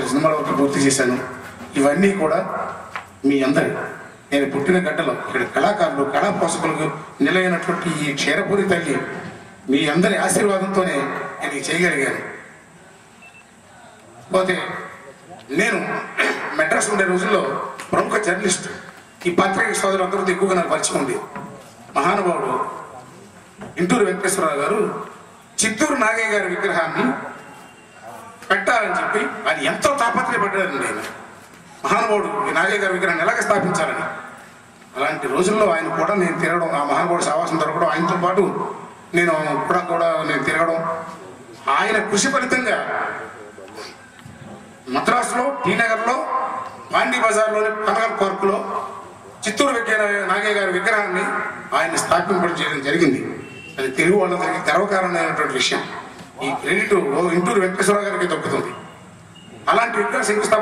సినిమాల వరకు పూర్తి చేశాను. ఇవన్నీ కూడా మీ అందరి నేను పుట్టిన గడ్డలో ఇక్కడ కళాకారులు కళా పోషకులకు నిలైనటువంటి ఈ క్షీరపూరి తల్లి మీ అందరి ఆశీర్వాదంతోనే నేను చేయగలిగాను. పోతే నేను మెడ్రాస్ ఉండే రోజుల్లో ప్రముఖ జర్నలిస్ట్ ఈ పత్రిక సోదరులు అందరితో ఎక్కువగా నాకు పరిచయం ఉంది. మహానుభావుడు ఇంటూరు వెంకటేశ్వరరావు గారు చిత్తూరు నాగయ్య గారి విగ్రహాన్ని పెట్టాలని చెప్పి ఆయన ఎంతో తాపత్రయపడ్డారండి. ఆయన మహానుభావుడు ఈ నాగయ్య గారి విగ్రహాన్ని ఎలాగ స్థాపించాలని. అలాంటి రోజుల్లో ఆయన కూడా నేను తిరగడం, ఆ మహానుభావుడు సావాసం దొరకడం, ఆయనతో పాటు నేను నేను తిరగడం, ఆయన కృషి ఫలితంగా మద్రాసులో టీ నగర్లో పాండీ బజార్లోని కనగల్ పార్కులో చిత్తూరు నాగయ్య గారి విగ్రహాన్ని ఆయన స్థాపింపడం చేయడం జరిగింది. అది తెలుగు వాళ్ళందరికీ గర్వకారణమైనటువంటి విషయం. ఈ క్రెడిట్ ఇంటూరు వెంకటేశ్వరరావు గారికి దక్కుతుంది. అలాంటి విగ్రహ శంకుస్థాపన